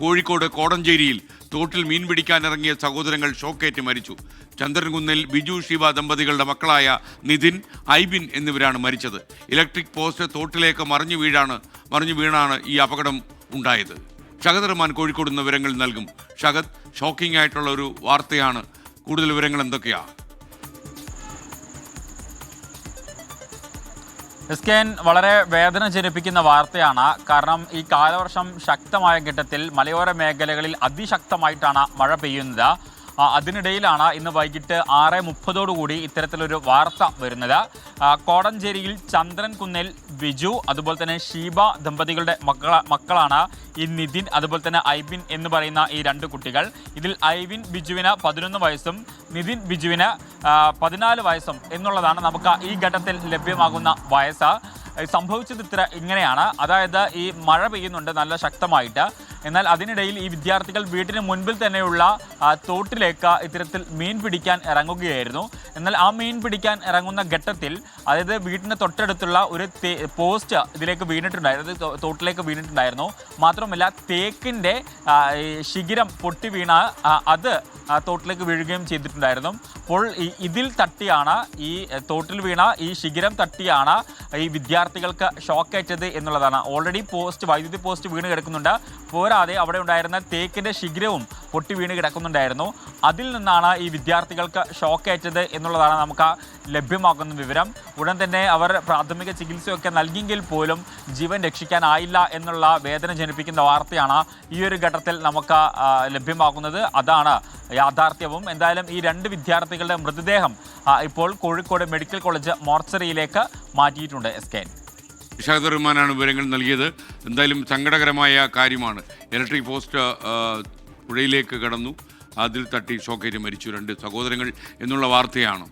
കോഴിക്കോട് കോടഞ്ചേരിയിൽ തോട്ടിൽ മീൻ പിടിക്കാനിറങ്ങിയ സഹോദരങ്ങൾ ഷോക്കേറ്റ് മരിച്ചു. ചന്ദ്രൻകുന്നിൽ ബിജു ഷീബ ദമ്പതികളുടെ മക്കളായ നിതിൻ, ഐബിൻ എന്നിവരാണ് മരിച്ചത്. ഇലക്ട്രിക് പോസ്റ്റ് തോട്ടിലേക്ക് മറിഞ്ഞു വീണാണ് ഈ അപകടം ഉണ്ടായത്. ഷഹദ് റഹ്മാൻ കോഴിക്കോട് നിന്ന് വിവരങ്ങൾ നൽകും. ഷഹദ്, ഷോക്കിംഗ് ആയിട്ടുള്ള ഒരു വാർത്തയാണ്. കൂടുതൽ വിവരങ്ങൾ എന്തൊക്കെയാണ്? എസ്കേൻ, വളരെ വേദന ജനിപ്പിക്കുന്ന വാർത്തയാണ്. കാരണം ഈ കാലവർഷം ശക്തമായ ഘട്ടത്തിൽ മലയോര മേഖലകളിൽ അതിശക്തമായിട്ടാണ് മഴ പെയ്യുന്നത്. അതിനിടയിലാണ് ഇന്ന് വൈകിട്ട് 6:30 ഇത്തരത്തിലൊരു വാർത്ത വരുന്നത്. കോടഞ്ചേരിയിൽ ചന്ദ്രൻകുന്നിൽ ബിജു അതുപോലെ തന്നെ ഷീബ ദമ്പതികളുടെ മക്കളാണ് ഈ നിതിൻ അതുപോലെ തന്നെ ഐബിൻ എന്ന് പറയുന്ന ഈ രണ്ട് കുട്ടികൾ. ഇതിൽ ഐബിൻ ബിജുവിന് 11 വയസ്സും നിതിൻ ബിജുവിന് 14 വയസ്സും എന്നുള്ളതാണ് നമുക്ക് ഈ ഘട്ടത്തിൽ ലഭ്യമാകുന്ന വയസ്സ്. സംഭവിച്ചത് ഇങ്ങനെയാണ്. അതായത് ഈ മഴ പെയ്യുന്നുണ്ട് നല്ല ശക്തമായിട്ട്. എന്നാൽ അതിനിടയിൽ ഈ വിദ്യാർത്ഥികൾ വീട്ടിന് മുൻപിൽ തന്നെയുള്ള തോട്ടിലേക്ക് ഇത്തരത്തിൽ മീൻ പിടിക്കാൻ ഇറങ്ങുകയായിരുന്നു. എന്നാൽ ആ മീൻ പിടിക്കാൻ ഇറങ്ങുന്ന ഘട്ടത്തിൽ, അതായത് വീടിന് തൊട്ടടുത്തുള്ള ഒരു പോസ്റ്റ് ഇതിലേക്ക് വീണിട്ടുണ്ടായിരുന്നു, തോട്ടിലേക്ക് വീണിട്ടുണ്ടായിരുന്നു. മാത്രമല്ല തേക്കിൻ്റെ ശിഖിരം പൊട്ടി വീണ അത് തോട്ടിലേക്ക് വീഴുകയും ചെയ്തിട്ടുണ്ടായിരുന്നു. അപ്പോൾ ഇതിൽ തട്ടിയാണ്, ഈ തോട്ടിൽ വീണ ഈ ശിഖിരം തട്ടിയാണ് ഈ വിദ്യാർത്ഥികൾക്ക് ഷോക്കേറ്റത് എന്നുള്ളതാണ്. ഓൾറെഡി വൈദ്യുതി പോസ്റ്റ് വീണ് കിടക്കുന്നുണ്ട്. പോരാതെ അവിടെ ഉണ്ടായിരുന്ന തേക്കിൻ്റെ ശിഖിരവും പൊട്ടി വീണ് കിടക്കുന്നുണ്ടായിരുന്നു. അതിൽ നിന്നാണ് ഈ വിദ്യാർത്ഥികൾക്ക് ഷോക്കേറ്റത് എന്നുള്ളതാണ് നമുക്ക് ലഭ്യമാക്കുന്ന വിവരം. ഉടൻ തന്നെ അവർ പ്രാഥമിക ചികിത്സയൊക്കെ നൽകിയെങ്കിൽ പോലും ജീവൻ രക്ഷിക്കാനായില്ല എന്നുള്ള വേദന ജനിപ്പിക്കുന്ന വാർത്തയാണ് ഈ ഒരു ഘട്ടത്തിൽ നമുക്ക് ലഭ്യമാക്കുന്നത്. അതാണ് യാഥാർത്ഥ്യവും. എന്തായാലും ഈ രണ്ട് വിദ്യാർത്ഥികളുടെ മൃതദേഹം ഇപ്പോൾ കോഴിക്കോട് മെഡിക്കൽ കോളേജ് മോർച്ചറിയിലേക്ക് മാറ്റിയിട്ടുണ്ട്. എസ്കേൻ, ഷഹദ് റഹ്മാനാണ് വിവരങ്ങൾ നൽകിയത്. എന്തായാലും സങ്കടകരമായ കാര്യമാണ്. ഇലക്ട്രിക് പോസ്റ്റ് പുഴയിലേക്ക് കടന്നു, അതിൽ തട്ടി ഷോക്കേറ്റ് മരിച്ചു രണ്ട് സഹോദരങ്ങൾ എന്നുള്ള വാർത്തയാണ്.